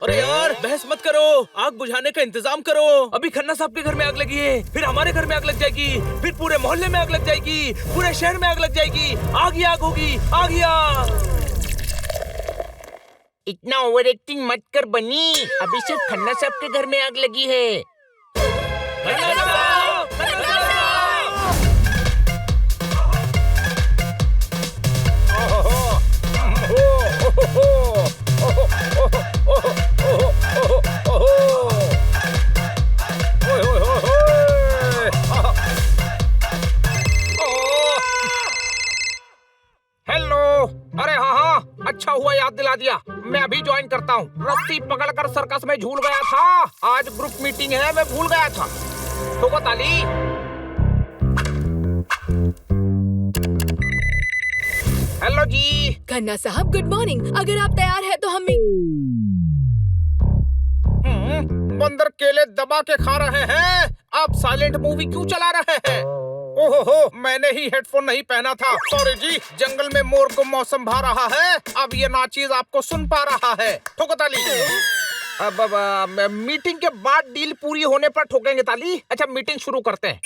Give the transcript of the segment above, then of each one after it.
अरे यार बहस मत करो, आग बुझाने का इंतजाम करो। अभी खन्ना साहब के घर में आग लगी है, फिर हमारे घर में आग लग जाएगी, फिर पूरे मोहल्ले में आग लग जाएगी, पूरे शहर में आग लग जाएगी। आग ही आग होगी, आग ही आग। इतना ओवर एक्टिंग मत कर बनी, अभी सिर्फ खन्ना साहब के घर में आग लगी है। खन्ना साहब, खन्ना साहब। हेलो, अरे हाँ, अच्छा हुआ याद दिला दिया। मैं अभी ज्वाइन करता हूँ। रस्सी पकड़कर सर्कस में झूल गया था। आज ग्रुप मीटिंग है, मैं भूल गया था। ठोको ताली। हेलो जी। खन्ना साहब गुड मॉर्निंग। अगर आप तैयार हैं तो हम बंदर केले दबा के खा रहे हैं, आप साइलेंट मूवी क्यों चला रहे हैं? ओहो, मैंने ही हेडफोन नहीं पहना था। सॉरी जी। जंगल में मोर को मौसम भा रहा है, अब ये नाचीज आपको सुन पा रहा है। ठोको ताली। अब मीटिंग के बाद डील पूरी होने पर ठोकेंगे ताली। अच्छा, मीटिंग शुरू करते हैं।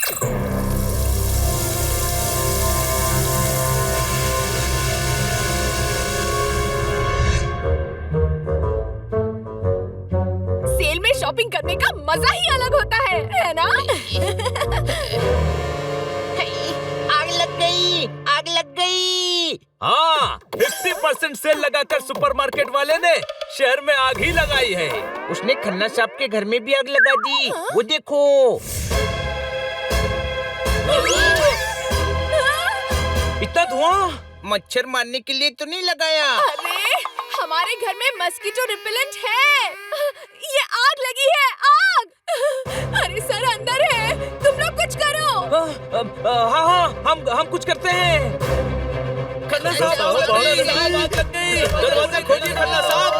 सेल में शॉपिंग करने का मजा ही अलग होता है ना? आग लग गई, आग लग गई। हाँ, 50% सेल लगाकर सुपरमार्केट वाले ने शहर में आग ही लगाई है। उसने खन्ना साहब के घर में भी आग लगा दी। वो देखो। इतना धुआं। मच्छर मारने के लिए तो नहीं लगाया। अरे हमारे घर में मस्कीटो रिपेलेंट है। ये आग लगी है, आग। अरे सर अंदर है, तुम लोग कुछ करो। हाँ, हम कुछ करते हैं। खन्ना साहब, आग लग गई। दरवाजा खोलिए खन्ना साहब।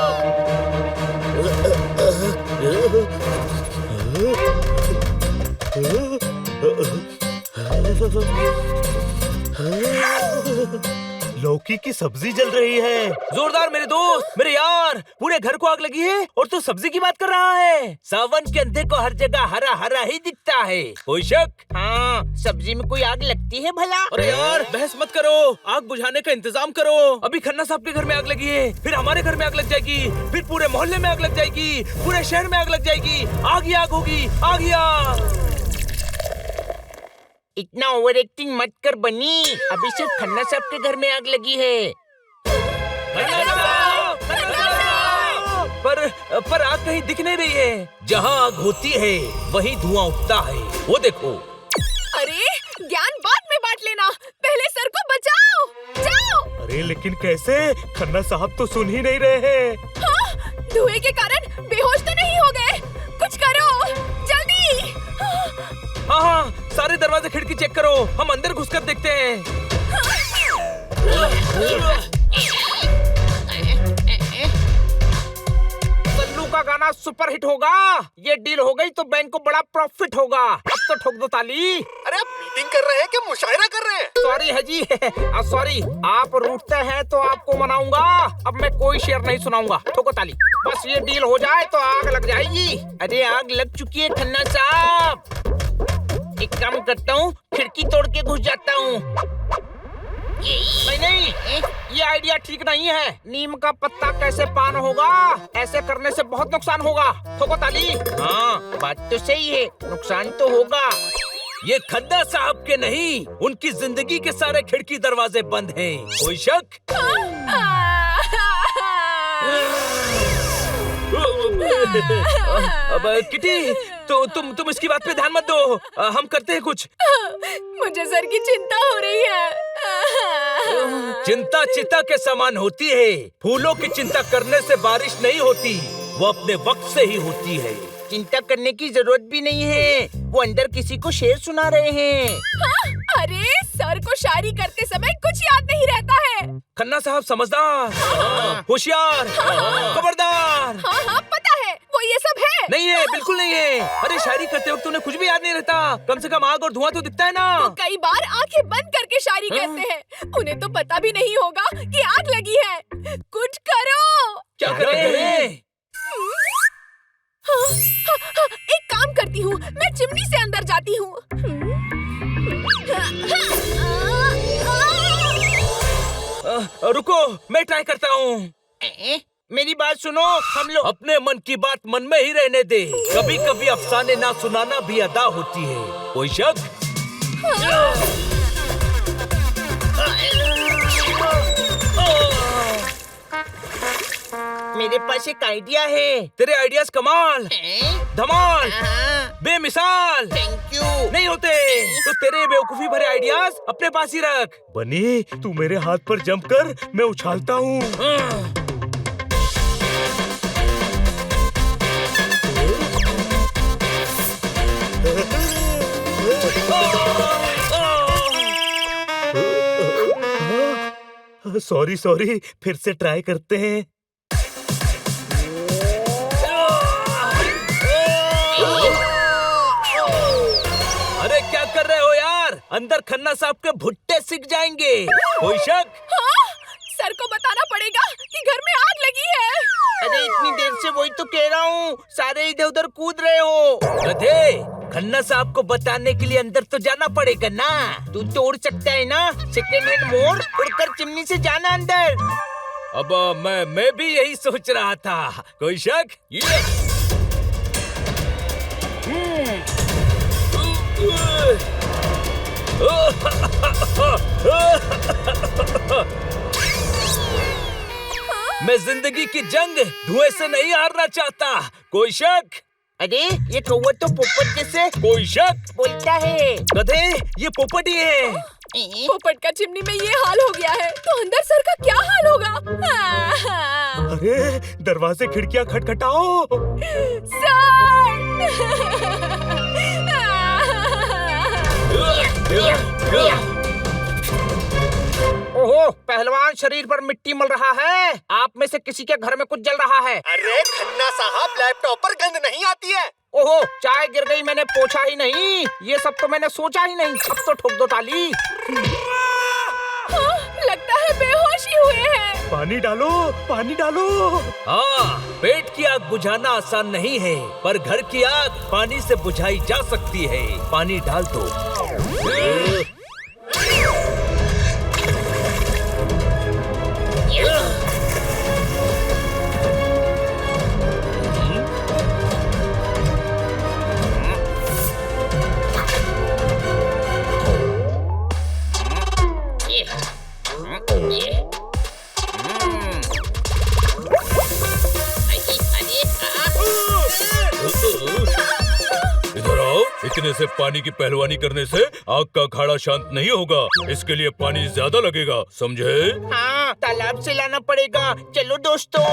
लौकी की सब्जी जल रही है। जोरदार मेरे दोस्त, मेरे यार, पूरे घर को आग लगी है और तू सब्जी की बात कर रहा है। सावन के अंधे को हर जगह हरा हरा ही दिखता है, कोई शक? हाँ, सब्जी में कोई आग लगती है भला? अरे यार बहस मत करो, आग बुझाने का इंतजाम करो। अभी खन्ना साहब के घर में आग लगी है, फिर हमारे घर में आग लग जाएगी, फिर पूरे मोहल्ले में आग लग जाएगी, पूरे शहर में आग लग जाएगी। आग ही आग होगी, आग ही आग। इतना ओवर एक्टिंग मत कर बनी, अभी सिर्फ खन्ना साहब के घर में आग लगी है। खन्ना साहब, खन्ना साहब। पर आग कहीं दिख नहीं रही है। जहाँ आग होती है वहीं धुआं उठता है, वो देखो। अरे ज्ञान बाद में बांट लेना, पहले सर को बचाओ। जाओ। अरे लेकिन कैसे? खन्ना साहब तो सुन ही नहीं रहे हैं। हाँ, धुएं के कारण बेहोश तो नहीं हो गए? कुछ करो जल्दी। हाँ, सारे दरवाजे खिड़की चेक करो, हम अंदर घुसकर देखते हैं। सल्लू का गाना सुपर हिट होगा। ये डील हो गई तो बैंक को बड़ा प्रॉफिट होगा। अब तो ठोक दो ताली। अरे आप मीटिंग कर रहे हैं क्या मुशायरा कर रहे हैं? सॉरी है जी। सॉरी, आप रूठते हैं तो आपको मनाऊंगा। अब मैं कोई शेर नहीं सुनाऊंगा। ठोको ताली। बस ये डील हो जाए तो आग लग जाएगी। अरे आग लग चुकी है खन्ना साहब। एक काम करता हूँ, खिड़की तोड़ के घुस जाता हूँ। नहीं, ये आइडिया ठीक नहीं है। नीम का पत्ता कैसे पान होगा? ऐसे करने से बहुत नुकसान होगा। ठोको ताली। हाँ, बात तो सही है, नुकसान तो होगा। ये खन्ना साहब के नहीं, उनकी जिंदगी के सारे खिड़की दरवाजे बंद हैं, कोई शक? अब किटी, तो तुम इसकी बात पे ध्यान मत दो, हम करते हैं कुछ। मुझे सर की चिंता हो रही है। चिंता चिता के समान होती है। फूलों की चिंता करने से बारिश नहीं होती, वो अपने वक्त से ही होती है। चिंता करने की जरूरत भी नहीं है, वो अंदर किसी को शेर सुना रहे हैं। हाँ? अरे सर को शायरी करते समय कुछ याद नहीं रहता है। खन्ना साहब समझदार, होशियार, खबरदार। हाँ, पता है, वो ये सब है। नहीं है, बिल्कुल नहीं है। अरे शायरी करते वक्त उन्हें कुछ भी याद नहीं रहता। कम से कम आग और धुआं तो दिखता है ना। वो कई बार आंखें बंद करके शायरी करते हैं। उन्हें तो पता भी नहीं होगा कि आग लगी है। कुछ करो। क्या करें? एक काम करती हूँ, मैं चिमनी से अंदर जाती हूँ। रुको, मैं ट्राई करता हूँ। मेरी बात सुनो, हम लोग अपने मन की बात मन में ही रहने दे। कभी कभी अफसाने ना सुनाना भी अदा होती है। कोई शक? मेरे पास एक आइडिया है। तेरे आइडियाज कमाल, धमाल, बेमिसाल थैंक यू। नहीं होते तो तेरे बेवकूफी भरे आइडियाज अपने पास ही रख। बनी, तू मेरे हाथ पर जंप कर, मैं उछालता हूँ। सॉरी सॉरी, फिर से ट्राई करते हैं। अरे क्या कर रहे हो यार? अंदर खन्ना साहब के भुट्टे सिक जाएंगे। कोई शक? हाँ? सर को बताना पड़ेगा कि घर में आग लगी है। अरे इतनी देर से वही तो कह रहा हूँ, सारे इधर उधर कूद रहे हो। गधे, खन्ना साहब को बताने के लिए अंदर तो जाना पड़ेगा ना। तू तो उड़ सकता है ना, सेकेंड हैंड मोड़ उड़कर चिमनी से जाना अंदर। अब मैं भी यही सोच रहा था। कोई शक? ये मैं जिंदगी की जंग धुएं से नहीं हारना चाहता। कोई शक? अरे ये कौवा तो पोपट जैसे कोई शक? बोलता है। गधे, ये पोपट ही है। पोपट का चिमनी में ये हाल हो गया है, तो अंदर सर का क्या हाल होगा? अरे दरवाजे खिड़कियाँ खटखटाओ। ओहो, पहलवान शरीर पर मिट्टी मल रहा है। आप में से किसी के घर में कुछ जल रहा है। अरे खन्ना साहब, लैपटॉप पर गंद नहीं आती है। ओहो, चाय गिर गई, मैंने पोछा ही नहीं। ये सब तो मैंने सोचा ही नहीं। अब तो ठोक दो ताली। हाँ, लगता है बेहोश ही हुए हैं। पानी डालो, पानी डालो। हाँ, पेट की आग बुझाना आसान नहीं है, पर घर की आग पानी से बुझाई जा सकती है। पानी डाल दो। इधर आओ। इतने से पानी की पहलवानी करने से आग का अखाड़ा शांत नहीं होगा। इसके लिए पानी ज्यादा लगेगा, समझे? हाँ, तालाब से लाना पड़ेगा। चलो दोस्तों।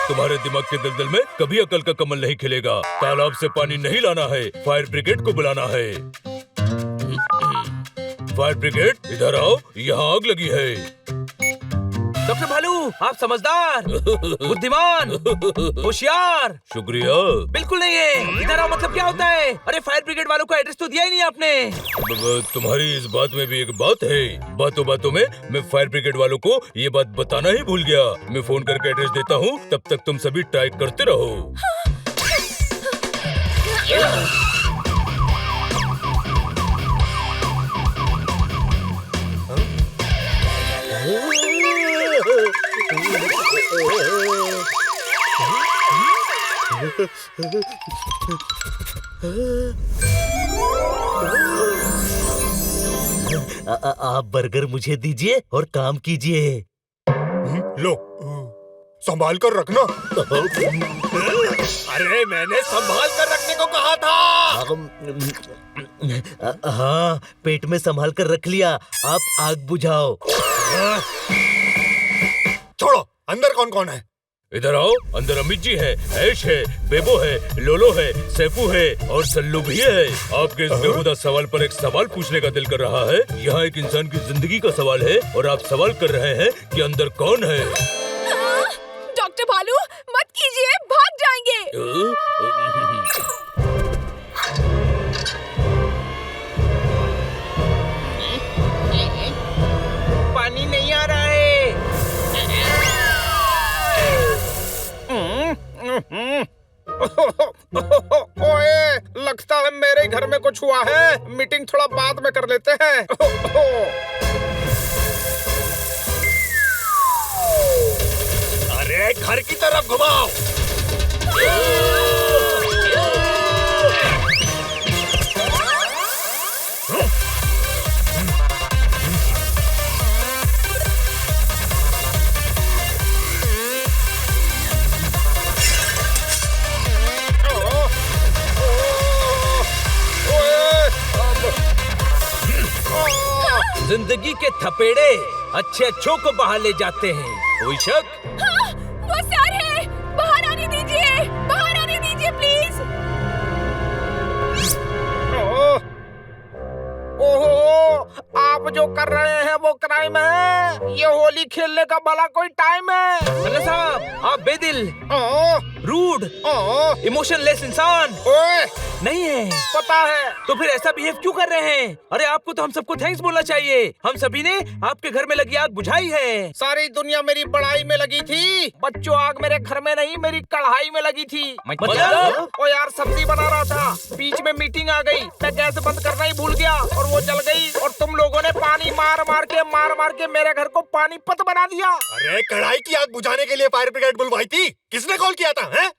तुम्हारे दिमाग के दलदल में कभी अकल का कमल नहीं खिलेगा। तालाब से पानी नहीं लाना है, फायर ब्रिगेड को बुलाना है। फायर ब्रिगेड, इधर आओ, यहाँ आग लगी है। डॉक्टर भालू, आप समझदार, बुद्धिमान, होशियार। शुक्रिया। बिल्कुल नहीं है। इधर आओ मतलब क्या होता है? अरे फायर ब्रिगेड वालों को एड्रेस तो दिया ही नहीं आपने। तुम्हारी इस बात में भी एक बात है। बातों बातों में मैं फायर ब्रिगेड वालों को ये बात बताना ही भूल गया। मैं फोन करके एड्रेस देता हूँ, तब तक तुम सभी ट्राई करते रहो। आप बर्गर मुझे दीजिए और काम कीजिए। लो, संभाल कर रखना। अरे मैंने संभाल कर रखने को कहा था। हाँ, पेट में संभाल कर रख लिया। आप आग बुझाओ। छोड़ो, अंदर कौन कौन है? इधर आओ। अंदर अमित जी है, ऐश है, बेबो है, लोलो है, सैफू है और सल्लू भी है। आपके इस बेहुदा सवाल पर एक सवाल पूछने का दिल कर रहा है। यहाँ एक इंसान की जिंदगी का सवाल है और आप सवाल कर रहे हैं कि अंदर कौन है। डॉक्टर भालू, मत कीजिए, भाग जाएंगे। पानी नहीं आ रहा है। ओए, लगता है मेरे घर में कुछ हुआ है। मीटिंग थोड़ा बाद में कर लेते हैं। अरे घर की तरफ घुमाओ। जिंदगी के थपेड़े अच्छे अच्छों को बाहर ले जाते हैं। कोई शक? हाँ, वो सर है। बाहर आने दीजिए, बाहर आने दीजिए प्लीज। ओहो, आप जो कर रहे हैं वो क्राइम है। ये होली खेलने का भला कोई टाइम है? खन्ना साहब, आप बेदिल, ओह, रूड, ओह, इमोशनलेस इंसान ओए, नहीं है। पता है। तो फिर ऐसा बिहेव क्यों कर रहे हैं? अरे आपको तो हम सबको थैंक्स बोलना चाहिए। हम सभी ने आपके घर में लगी आग बुझाई है। सारी दुनिया मेरी बड़ाई में लगी थी। बच्चों, आग मेरे घर में नहीं, मेरी कढ़ाई में लगी थी। मतलब? ओ यार, सब्जी बना रहा था, बीच में मीटिंग आ गई, मैं गैस बंद करना ही भूल गया और वो जल गई। और तुम लोगों ने पानी मार मार के मेरे घर को पानीपत बना दिया। अरे कढ़ाई की आग बुझाने के लिए फायर ब्रिगेड बुलवाई थी। किसने कॉल किया था? हैं?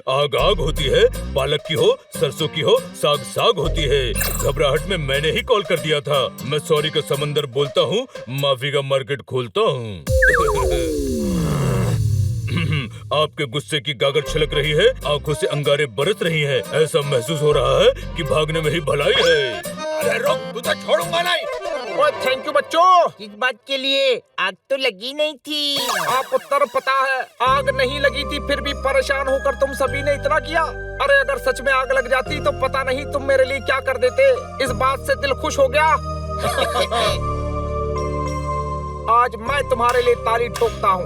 आग आग होती है, पालक की हो, सरसों की हो, साग साग होती है। घबराहट में मैंने ही कॉल कर दिया था। मैं सॉरी का समंदर बोलता हूँ, माफी का मार्केट खोलता हूँ। आपके गुस्से की गागर छलक रही है, आंखों से अंगारे बरस रही हैं। ऐसा महसूस हो रहा है कि भागने में ही भलाई है। अरे रुक, तुझे छोड़ूंगा नहीं। ओए, थैंक यू बच्चों। इस बात के लिए आग तो लगी नहीं थी। आप उत्तर पता है, आग नहीं लगी थी, फिर भी परेशान होकर तुम सभी ने इतना किया। अरे अगर सच में आग लग जाती तो पता नहीं तुम मेरे लिए क्या कर देते। इस बात से दिल खुश हो गया। आज मैं तुम्हारे लिए ताली ठोकता हूँ।